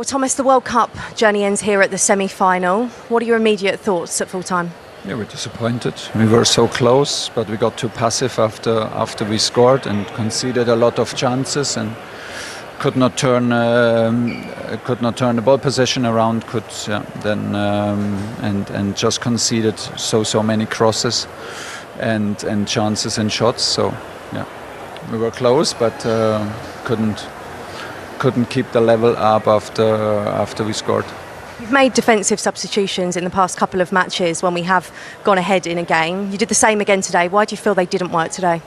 Well, Thomas, the World Cup journey ends here at the semi-final. What are your immediate thoughts at full time? Yeah, we're disappointed. We were so close, but we got too passive after we scored and conceded a lot of chances and could not turn the ball possession around. And just conceded so many crosses and chances and shots. So yeah, we were close, but couldn't keep the level up after we scored. You've made defensive substitutions in the past couple of matches when we have gone ahead in a game. You did the same again today. Why do you feel they didn't work today?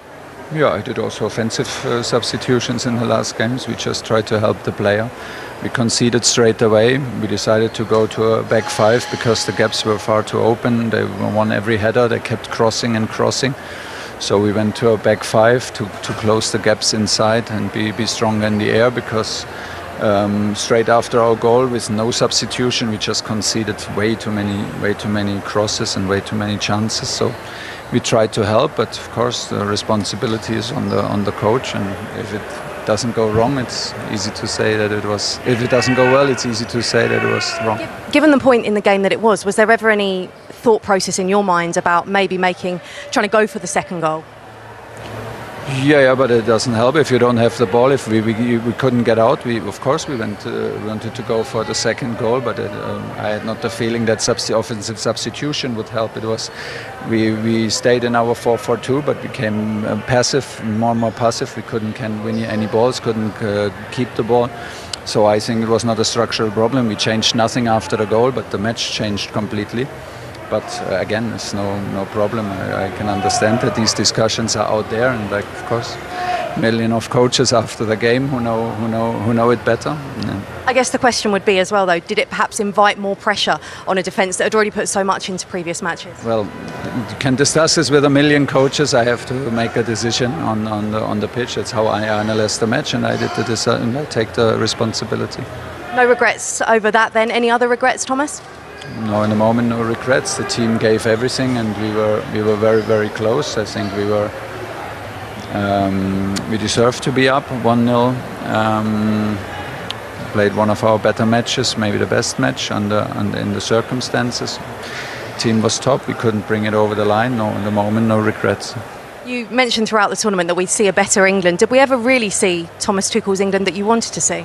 Yeah, I did also offensive substitutions in the last games. We just tried to help the player. We conceded straight away. We decided to go to a back five because the gaps were far too open. They won every header. They kept crossing and crossing. So we went to a back five to close the gaps inside and be stronger in the air because straight after our goal with no substitution we just conceded way too many crosses and way too many chances. So we tried to help, but of course the responsibility is on the coach, and if it doesn't go wrong, it's easy to say that it was. If it doesn't go well, it's easy to say that it was wrong. Given the point in the game that it was there ever any thought process in your mind about maybe trying to go for the second goal? Yeah, but it doesn't help if you don't have the ball. If we couldn't get out, of course we wanted to go for the second goal, but I had not the feeling that offensive substitution would help. It was we stayed in our 4-4-2, but became passive, more and more passive. We couldn't win any balls, couldn't keep the ball. So I think it was not a structural problem. We changed nothing after the goal, but the match changed completely. But again, it's no problem. I can understand that these discussions are out there, and like, of course, million of coaches after the game who know it better. Yeah. I guess the question would be as well, though, did it perhaps invite more pressure on a defence that had already put so much into previous matches? Well, you can discuss this with a million coaches. I have to make a decision on the pitch. That's how I analyze the match, and I did the decision, and I take the responsibility. No regrets over that then? Any other regrets, Thomas? No, in the moment, no regrets. The team gave everything, and we were very, very close. I think we deserved to be up 1-0. Played one of our better matches, maybe the best match in the circumstances. Team was top. We couldn't bring it over the line. No, in the moment, no regrets. You mentioned throughout the tournament that we'd see a better England. Did we ever really see Thomas Tuchel's England that you wanted to see?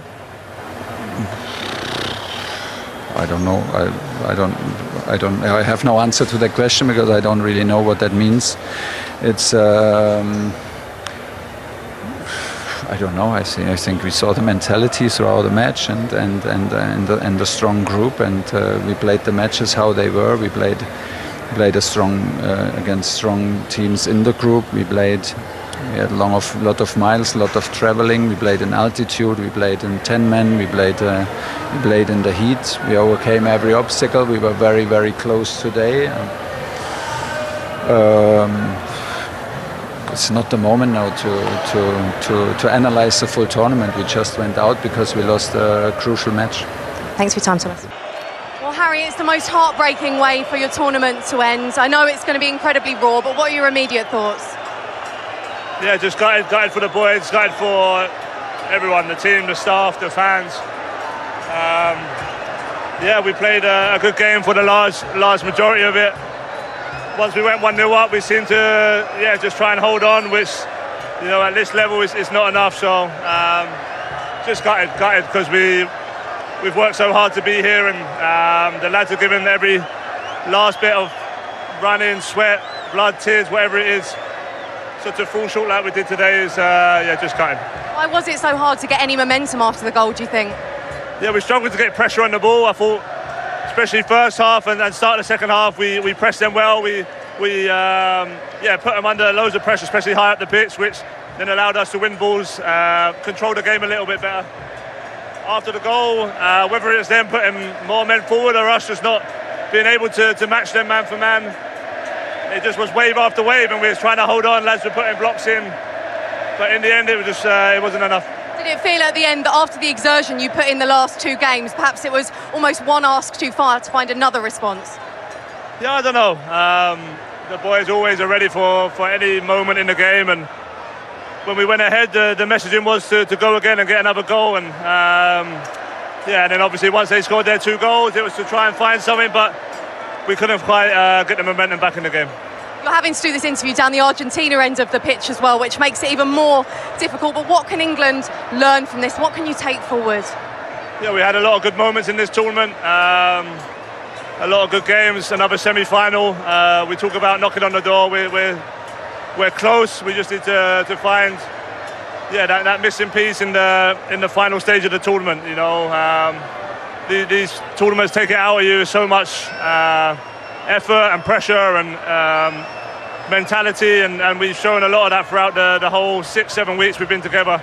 I don't know. I have no answer to that question because I don't really know what that means. It's. I don't know. I think we saw the mentality throughout the match and the strong group, and we played the matches how they were. We played a strong against strong teams in the group. We had a lot of miles, a lot of traveling. We played in altitude. We played in 10 men. We played in the heat. We overcame every obstacle. We were very, very close today. It's not the moment now to analyze the full tournament. We just went out because we lost a crucial match. Thanks for your time, Thomas. Well, Harry, it's the most heartbreaking way for your tournament to end. I know it's going to be incredibly raw, but what are your immediate thoughts? Yeah, just gutted for the boys, gutted for everyone, the team, the staff, the fans. We played a good game for the large majority of it. Once we went 1-0 up, we seemed to just try and hold on, which at this level is not enough. So just gutted because we've worked so hard to be here, and the lads have given every last bit of running, sweat, blood, tears, whatever it is. So to fall short like we did today is just gutted. Why was it so hard to get any momentum after the goal, do you think? Yeah, we struggled to get pressure on the ball. I thought, especially first half and start the second half, we pressed them well. We put them under loads of pressure, especially high up the pitch, which then allowed us to win balls, control the game a little bit better. After the goal, whether it's them putting more men forward or us just not being able to match them man for man, it just was wave after wave, and we were trying to hold on. Lads were putting blocks in, but in the end, it wasn't enough. Did it feel at the end that after the exertion you put in the last two games, perhaps it was almost one ask too far to find another response? Yeah, I don't know. The boys always are ready for any moment in the game, and when we went ahead, the messaging was to go again and get another goal, and Yeah, and then obviously once they scored their 2 goals, it was to try and find something, but we couldn't quite get the momentum back in the game. You're having to do this interview down the Argentina end of the pitch as well, which makes it even more difficult. But what can England learn from this? What can you take forward? Yeah, we had a lot of good moments in this tournament. A lot of good games. Another semi-final. We talk about knocking on the door. We're close. We just need to find that missing piece in the final stage of the tournament. You know, these tournaments take it out of you so much. Effort and pressure and mentality, and we've shown a lot of that throughout the whole 6-7 weeks we've been together.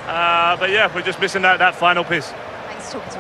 But yeah, we're just missing that final piece. Thanks for talking to us.